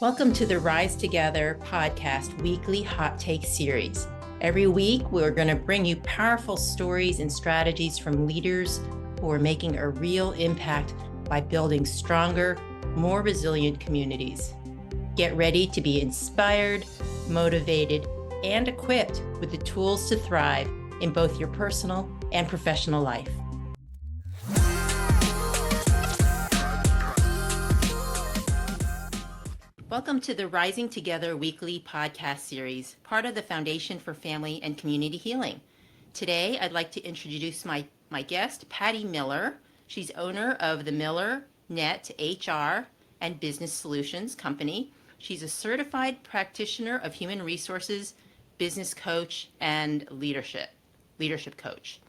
Welcome to the Rise Together podcast weekly hot take series. Every week, we're going to bring you powerful stories and strategies from leaders who are making a real impact by building stronger, more resilient communities. Get ready to be inspired, motivated, and equipped with the tools to thrive in both your personal and professional life. Welcome to the Rising Together weekly podcast series, part of the Foundation for Family and Community Healing. Today, I'd like to introduce my guest, Patty Miller. She's owner of the Miller Net HR and Business Solutions Company. She's a certified practitioner of human resources, business coach, and leadership coach.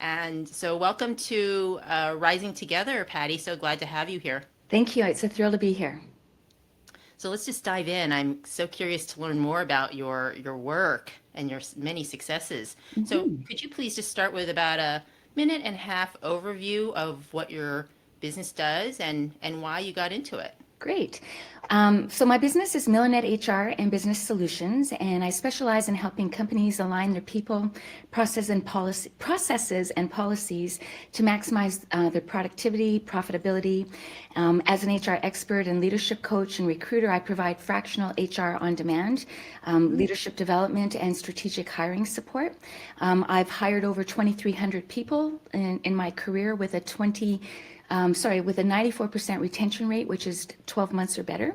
And so welcome to Rising Together, Patty. So glad to have you here. Thank you. It's a thrill to be here. So let's just dive in. I'm so curious to learn more about your work and your many successes. Mm-hmm. So could you please just start with about a minute and a half overview of what your business does and why you got into it? Great. So my business is Miller Net HR and Business Solutions, and I specialize in helping companies align their people, processes, and policies to maximize their productivity, profitability. As an HR expert and leadership coach and recruiter, I provide fractional HR on demand, leadership development, and strategic hiring support. I've hired over 2,300 people in my career with a 94% retention rate, which is 12 months or better.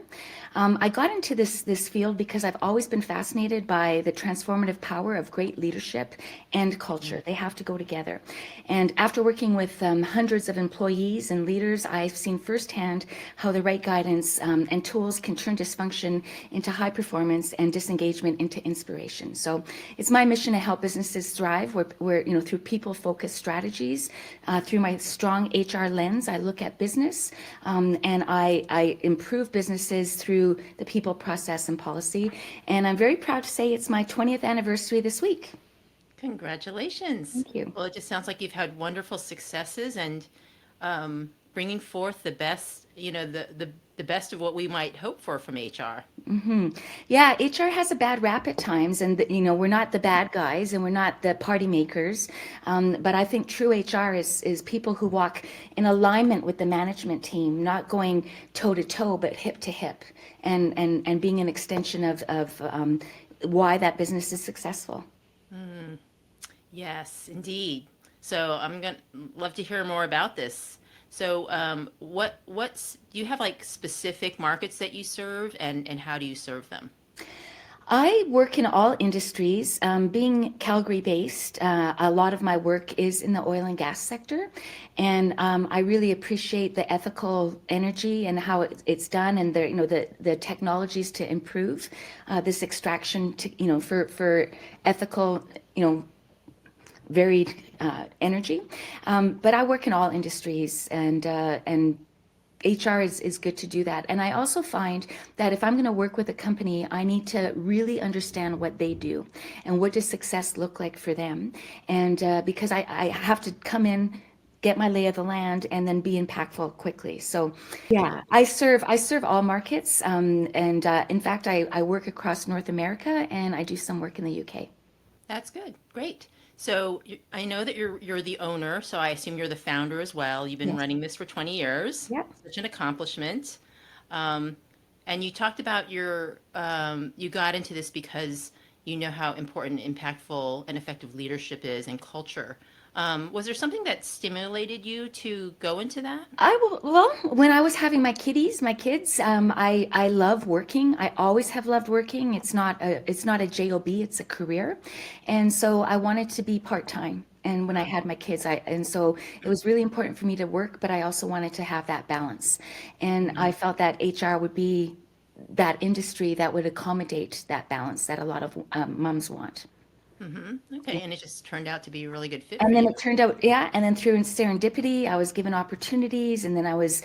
I got into this field because I've always been fascinated by the transformative power of great leadership and culture. They have to go together. And after working with hundreds of employees and leaders, I've seen firsthand how the right guidance and tools can turn dysfunction into high performance and disengagement into inspiration. So it's my mission to help businesses thrive where through people-focused strategies, through my strong HR lens, I look at business and I improve businesses through the people, process, and policy. And I'm very proud to say it's my 20th anniversary this week. Congratulations. Thank you. Well, it just sounds like you've had wonderful successes and bringing forth the best, the best of what we might hope for from HR. Mm-hmm. Yeah, HR has a bad rap at times, and we're not the bad guys, and we're not the party makers. But I think true HR is people who walk in alignment with the management team, not going toe to toe, but hip to hip, and being an extension of why that business is successful. Mm. Yes, indeed. So I'm gonna love to hear more about this. So what's do you have like specific markets that you serve and how do you serve them? I work in all industries. Being Calgary based, a lot of my work is in the oil and gas sector. And I really appreciate the ethical energy and how it's done and the technologies to improve this extraction for ethical, varied energy. But I work in all industries and HR is good to do that. And I also find that if I'm going to work with a company, I need to really understand what they do and what does success look like for them. And because I have to come in, get my lay of the land, and then be impactful quickly. So yeah, I serve all markets. And in fact, I work across North America and I do some work in the UK. That's good. Great. So I know that you're the owner, so I assume you're the founder as well. You've been Yes. running this for 20 years. Yep. Such an accomplishment. And you talked about you got into this because you know how important, impactful, and effective leadership is and culture. Was there something that stimulated you to go into that? Well, when I was having my kids, I love working. I always have loved working. It's not a job, it's a career. And so I wanted to be part-time. And when I had my kids, so it was really important for me to work, but I also wanted to have that balance. And I felt that HR would be that industry that would accommodate that balance that a lot of moms want. Okay, and it just turned out to be a really good fit for And then you. it turned out, yeah, and then through serendipity, I was given opportunities, and then I was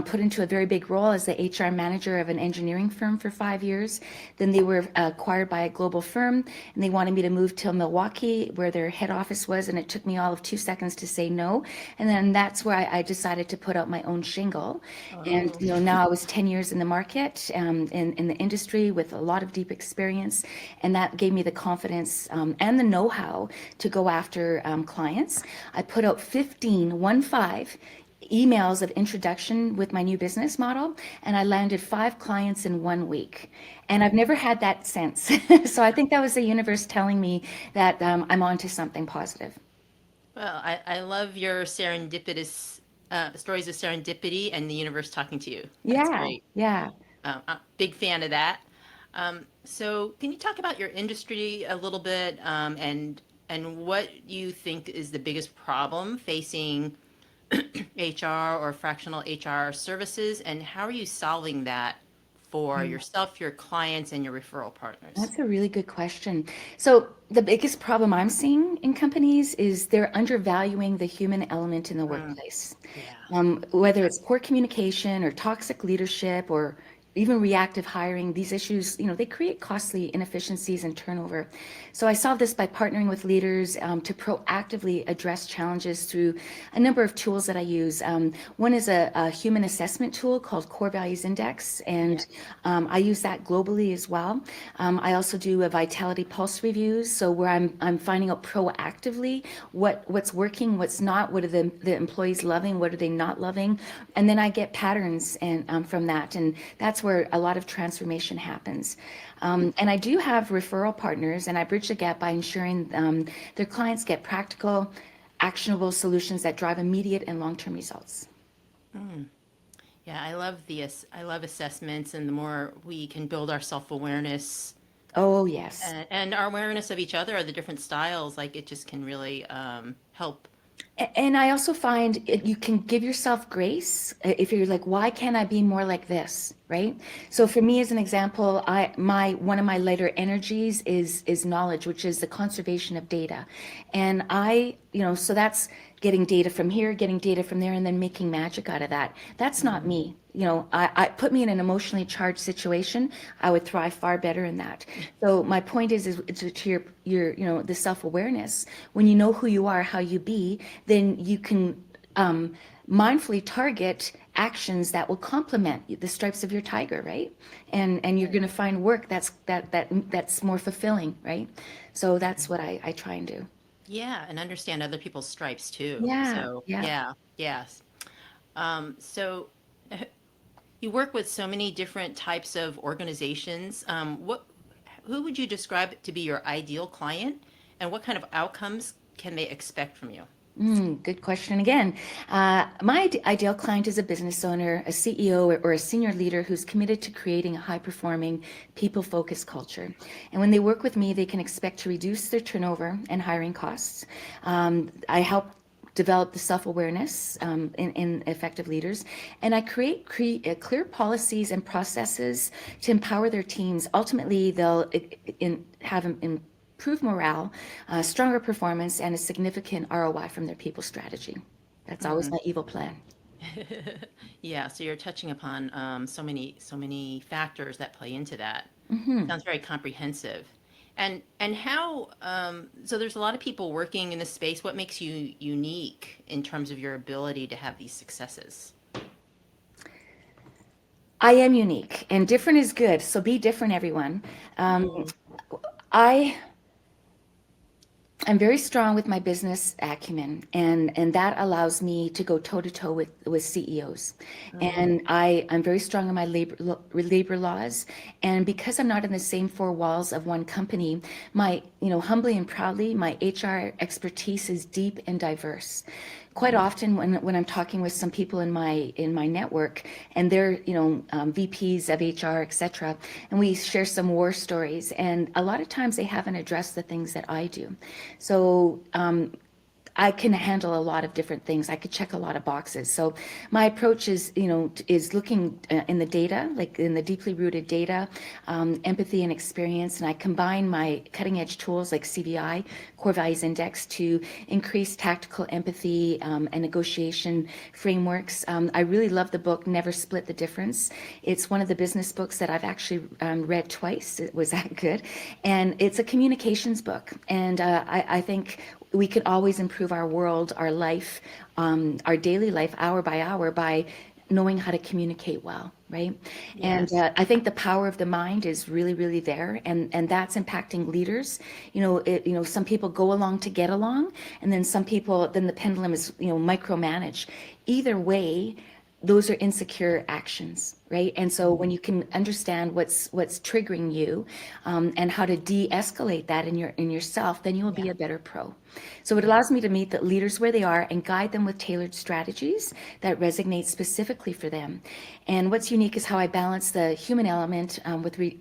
put into a very big role as the HR manager of an engineering firm for 5 years. Then they were acquired by a global firm, and they wanted me to move to Milwaukee, where their head office was, and it took me all of 2 seconds to say no. And then that's where I decided to put out my own shingle. And Oh, now I was 10 years in the market, in the industry with a lot of deep experience, and that gave me the confidence and the know-how to go after clients. I put out 15 emails of introduction with my new business model, and I landed 5 clients in 1 week. And I've never had that since. So I think that was the universe telling me that I'm onto something positive. well, I love your serendipitous stories of serendipity and the universe talking to you. That's Yeah, great. yeah. I'm a big fan of that. So, can you talk about your industry a little bit, and what you think is the biggest problem facing HR or fractional HR services, and how are you solving that for yourself, your clients, and your referral partners? That's a really good question. So, the biggest problem I'm seeing in companies is they're undervaluing the human element in the Mm, workplace. yeah. Whether it's poor communication or toxic leadership or even reactive hiring, these issues, they create costly inefficiencies and turnover. So I solve this by partnering with leaders to proactively address challenges through a number of tools that I use. One is a human assessment tool called Core Values Index, Yeah. and I use that globally as well. I also do a vitality pulse reviews, so where I'm finding out proactively what's working, what's not, what are the employees loving, what are they not loving, and then I get patterns and from that, and that's where a lot of transformation happens. And I do have referral partners, and I bridge the gap by ensuring their clients get practical, actionable solutions that drive immediate and long-term results. Yeah, I love assessments, and the more we can build our self-awareness Oh, yes. and our awareness of each other, the different styles, like it just can really help. And I also find you can give yourself grace if you're like, why can't I be more like this, right? So for me, as an example, my one of my lighter energies is knowledge, which is the conservation of data, and so that's getting data from here, getting data from there, and then making magic out of that. That's not Mm. me. I put me in an emotionally charged situation, I would thrive far better in that. So my point is to your the self-awareness. When you know who you are, how you be, then you can mindfully target actions that will complement the stripes of your tiger, right? And you're going to find work that's more fulfilling, right? So that's what I try and do. Yeah, and understand other people's stripes too. Yeah, So, yeah. yeah, yes. So you work with so many different types of organizations. Who would you describe to be your ideal client, and what kind of outcomes can they expect from you? Good question again. My ideal client is a business owner, a CEO, or a senior leader who's committed to creating a high-performing, people-focused culture. And when they work with me, they can expect to reduce their turnover and hiring costs. I help develop the self-awareness in effective leaders, and I create clear policies and processes to empower their teams. Ultimately, they'll have improved morale, stronger performance, and a significant ROI from their people strategy. That's always Hmm. my evil plan. Yeah, so you're touching upon so many factors that play into that. Sounds very comprehensive. And how so there's a lot of people working in this space. What makes you unique in terms of your ability to have these successes? I am unique, and different is good. So be different, everyone. Mm, I I'm very strong with my business acumen, and that allows me to go toe to toe with CEOs. mm, And I'm very strong in my labor laws, and because I'm not in the same four walls of one company, my humbly and proudly, my HR expertise is deep and diverse. Quite often when I'm talking with some people in my network, and they're VPs of HR, etc., and we share some war stories, and a lot of times they haven't addressed the things that I do. So I can handle a lot of different things. I could check a lot of boxes. So my approach is, is looking in the data, like in the deeply rooted data, empathy and experience. And I combine my cutting edge tools like CVI, Core Values Index, to increase tactical empathy and negotiation frameworks. I really love the book, Never Split the Difference. It's one of the business books that I've actually read twice. It was that good. And it's a communications book. And I think we could always improve our world, our life, our daily life, hour by hour, by knowing how to communicate well, right? And Yes. I think the power of the mind is really, really there, and that's impacting leaders. Some people go along to get along, and then some people, then the pendulum is, micromanage. Either way, those are insecure actions, right? And so when you can understand what's triggering you, and how to de-escalate that in yourself, then you will be Yeah. a better pro. So it Yeah. allows me to meet the leaders where they are and guide them with tailored strategies that resonate specifically for them. And what's unique is how I balance the human element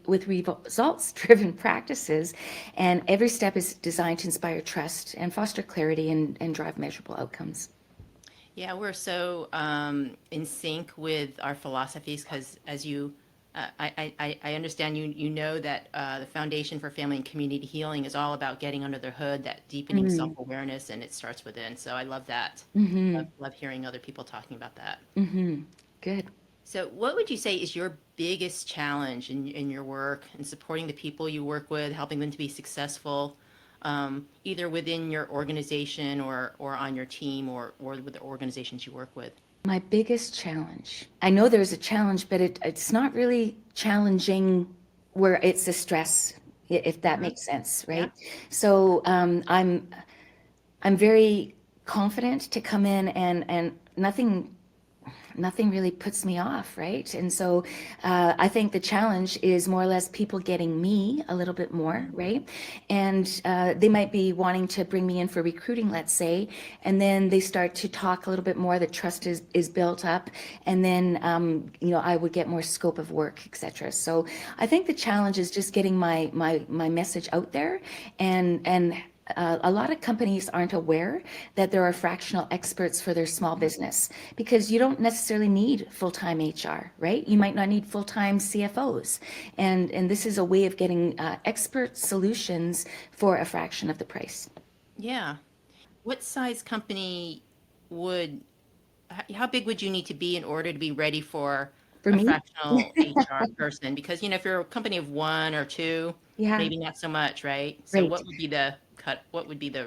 with results-driven practices, and every step is designed to inspire trust and foster clarity and drive measurable outcomes. Yeah, we're so in sync with our philosophies because, as you, I understand you know that the Foundation for Family and Community Healing is all about getting under the hood, that deepening Mm-hmm. self-awareness, and it starts within. So I love that. Mm-hmm. Love hearing other people talking about that. Mm-hmm. Good. So, what would you say is your biggest challenge in your work and supporting the people you work with, helping them to be successful, either within your organization or on your team or with the organizations you work with? My biggest challenge. I know there's a challenge, but it's not really challenging where it's a stress, if that Hmm. makes sense, Yeah. right? So I'm very confident to come in, and nothing really puts me off, right? And so I think the challenge is more or less people getting me a little bit more, right? And they might be wanting to bring me in for recruiting, let's say, and then they start to talk a little bit more. The trust is built up, and then I would get more scope of work, etc. So I think the challenge is just getting my message out there, and a lot of companies aren't aware that there are fractional experts for their small business, because you don't necessarily need full-time HR, right? You might not need full-time CFOs. And this is a way of getting expert solutions for a fraction of the price. Yeah. What size company would, how big would you need to be in order to be ready for For a me, fractional HR person? Because, if you're a company of one or two, yeah, maybe not so much, right? So great. what would be the cut? What would be the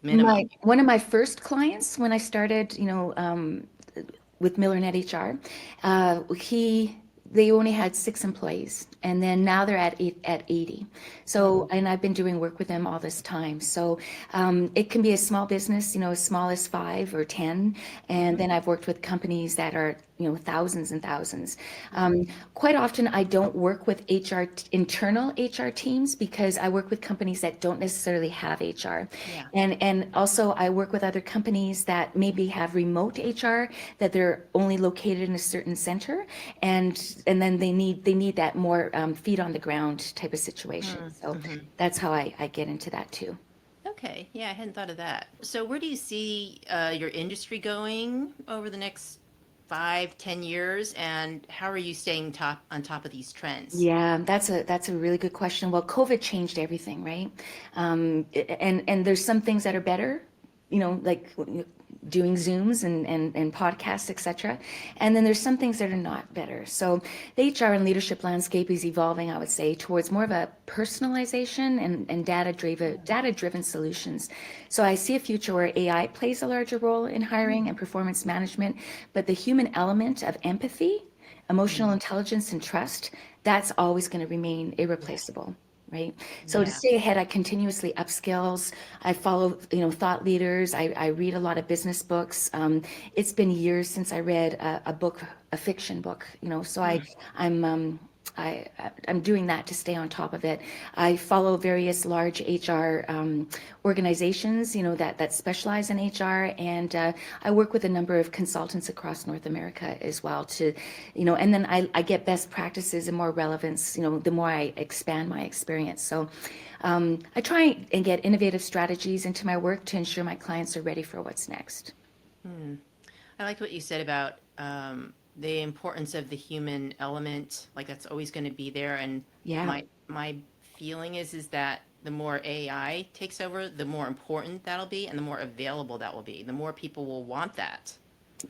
My minimum? one of my first clients when I started, with MillerNet HR, he they only had 6 employees, and then now they're at 80. So, and I've been doing work with them all this time. So, it can be a small business, as small as 5 or 10, and then I've worked with companies that are thousands and thousands. Quite often, I don't work with internal HR teams, because I work with companies that don't necessarily have HR, Yeah. and also I work with other companies that maybe have remote HR, that they're only located in a certain center, and then they need that more feet on the ground type of situation. So Mm-hmm. that's how I get into that too. Okay. Yeah, I hadn't thought of that. So where do you see your industry going over the next 5, 10 years, and how are you staying on top of these trends? Yeah, that's a really good question. Well, COVID changed everything, right? And there's some things that are better, like doing Zooms and podcasts, etc. And then there's some things that are not better. So the HR and leadership landscape is evolving, I would say, towards more of a personalization and data driven solutions. So I see a future where AI plays a larger role in hiring and performance management, but the human element of empathy, emotional Mm. intelligence, and trust, that's always going to remain Yeah. irreplaceable, right? So to Yeah. stay ahead, I continuously upskills. I follow, thought leaders. I read a lot of business books. It's been years since I read a book, a fiction book, so Mm. I'm I'm doing that to stay on top of it. I follow various large HR organizations, that specialize in HR, and I work with a number of consultants across North America as well and then I get best practices and more relevance, the more I expand my experience. So I try and get innovative strategies into my work to ensure my clients are ready for what's next. I liked what you said about the importance of the human element. Like that's always going to be there. And Yeah. my feeling is that the more AI takes over, the more important that'll be, and the more available that will be. The more people will want that.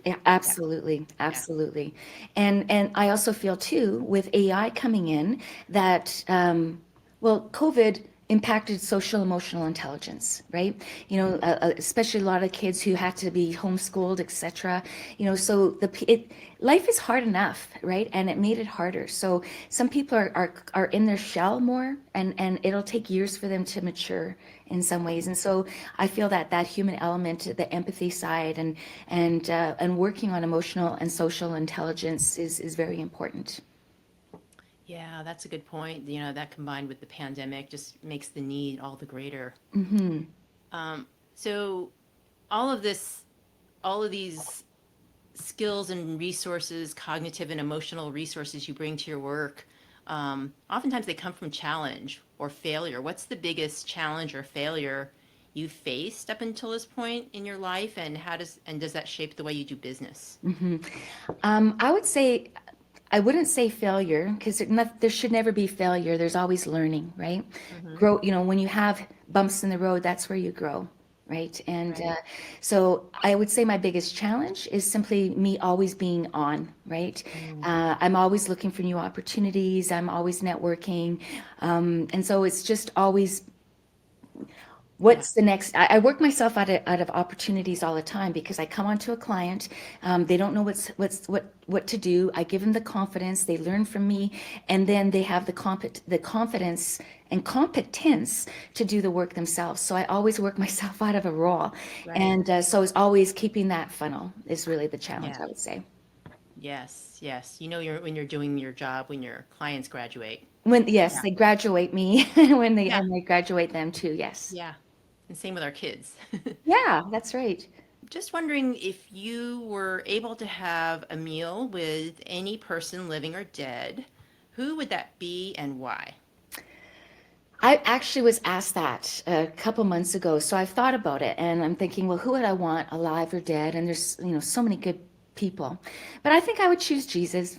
Yeah, Yeah. absolutely, Yeah. absolutely. And I also feel too with AI coming in that COVID impacted social emotional intelligence, right? Especially a lot of kids who had to be homeschooled, etc. So life is hard enough, right? And it made it harder. So some people are in their shell more, and it'll take years for them to mature in some ways. And so I feel that that human element, the empathy side, and working on emotional and social intelligence is very important. Yeah, that's a good point. That combined with the pandemic just makes the need all the greater. So all of this, all of these skills and resources, cognitive and emotional resources you bring to your work, oftentimes they come from challenge or failure. What's the biggest challenge or failure you faced up until this point in your life, and does that shape the way you do business? I would say, I wouldn't say failure because there should never be failure. There's always learning, right? Hmm. Grow, when you have bumps in the road, that's where you grow, right? And Right. so I would say my biggest challenge is simply me always being on, right? Mm. I'm always looking for new opportunities. I'm always networking. And so it's just always Yeah. what's the next. I work myself out of opportunities all the time because I come onto a client, they don't know what to do. I give them the confidence, they learn from me, and then they have the confidence and competence to do the work themselves. So I always work myself out of a role, Right. and so it's always keeping that funnel is really the challenge, Yeah. I would say. Yes. Yes. When you're doing your job when your clients graduate. When Yes, Yeah. they graduate me when they Yeah. and they graduate them too. Yes. Yeah. And same with our kids. Yeah, that's right. Just wondering if you were able to have a meal with any person living or dead, who would that be and why? I actually was asked that a couple months ago, so I've thought about it, and I'm thinking, well, who would I want, alive or dead? And there's, so many good people, but I think I would choose Jesus.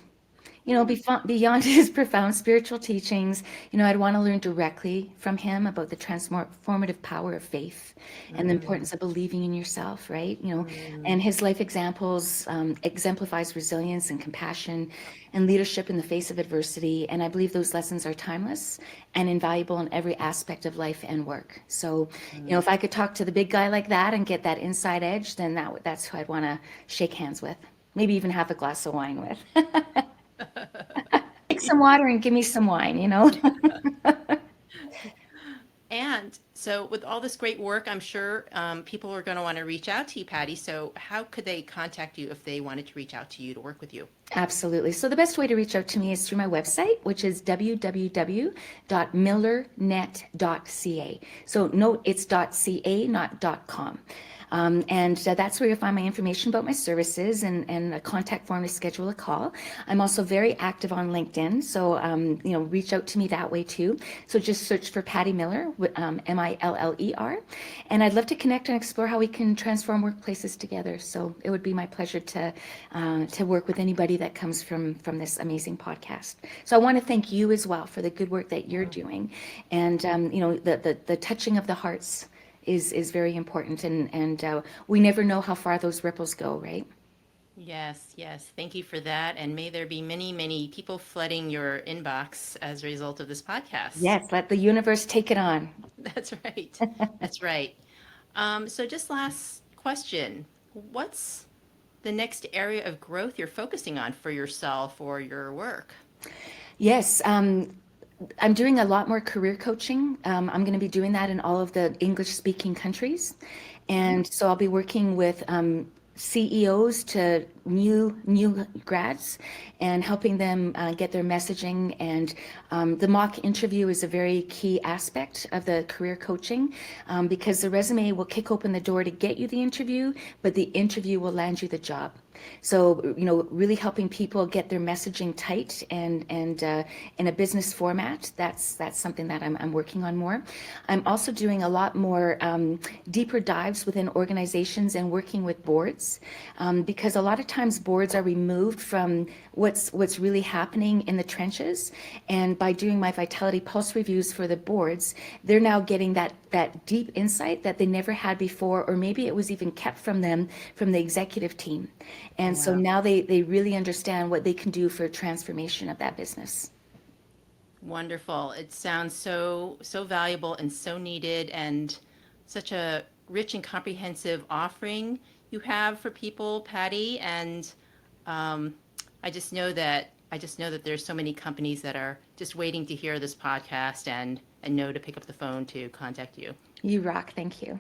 Hmm. Beyond his profound spiritual teachings, I'd want to learn directly from him about the transformative power of faith and the Mm, importance of believing in yourself, right? mm, And his life examples exemplifies resilience and compassion and leadership in the face of adversity. And I believe those lessons are timeless and invaluable in every aspect of life and work. So, mm. if I could talk to the big guy like that and get that inside edge, then that's who I'd want to shake hands with. Maybe even have a glass of wine with. Take some water and give me some wine. And so, with all this great work, I'm sure people are going to want to reach out to you, Patty. So, how could they contact you if they wanted to reach out to you to work with you? Absolutely. So the best way to reach out to me is through my website, which is www.millernet.ca. So note it's .ca, not .com. And that's where you'll find my information about my services and a contact form to schedule a call. I'm also very active on LinkedIn, so reach out to me that way too. So just search for Patty Miller, Miller, and I'd love to connect and explore how we can transform workplaces together. So it would be my pleasure to work with anybody that comes from this amazing podcast. So I want to thank you as well for the good work that you're doing, and the touching of the hearts is very important, and we never know how far those ripples go, right? Yes, yes. Thank you for that. And may there be many, many people flooding your inbox as a result of this podcast. Yes, let the universe take it on. That's right. That's right. So, just last question. What's the next area of growth you're focusing on for yourself or your work? Yes, I'm doing a lot more career coaching. I'm going to be doing that in all of the English speaking countries. Mhm. And so I'll be working with CEOs to new grads, and helping them get their messaging. And the mock interview is a very key aspect of the career coaching, because the resume will kick open the door to get you the interview, but the interview will land you the job. So, really helping people get their messaging tight and in a business format. That's something that I'm working on more. I'm also doing a lot more deeper dives within organizations and working with boards, because a lot of times boards are removed from what's really happening in the trenches. And by doing my Vitality Pulse reviews for the boards, they're now getting that deep insight that they never had before, or maybe it was even kept from them from the executive team. And so now they really understand what they can do for transformation of that business. Wonderful. It sounds so valuable and so needed, and such a rich and comprehensive offering you have for people, Patty. And I just know that there's so many companies that are just waiting to hear this podcast and know to pick up the phone to contact you. You rock. Thank you.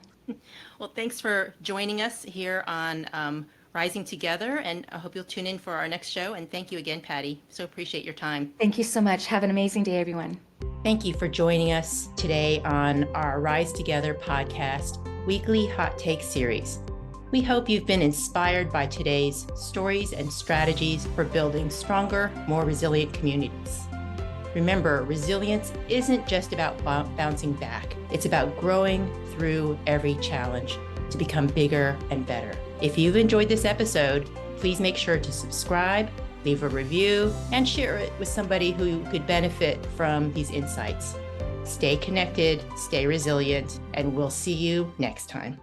Well, thanks for joining us here on Rising Together, and I hope you'll tune in for our next show. And thank you again, Patty. So appreciate your time. Thank you so much. Have an amazing day, everyone. Thank you for joining us today on our Rise Together podcast weekly hot take series. We hope you've been inspired by today's stories and strategies for building stronger, more resilient communities. Remember, resilience isn't just about bouncing back. It's about growing through every challenge to become bigger and better. If you've enjoyed this episode, please make sure to subscribe, leave a review, and share it with somebody who could benefit from these insights. Stay connected, stay resilient, and we'll see you next time.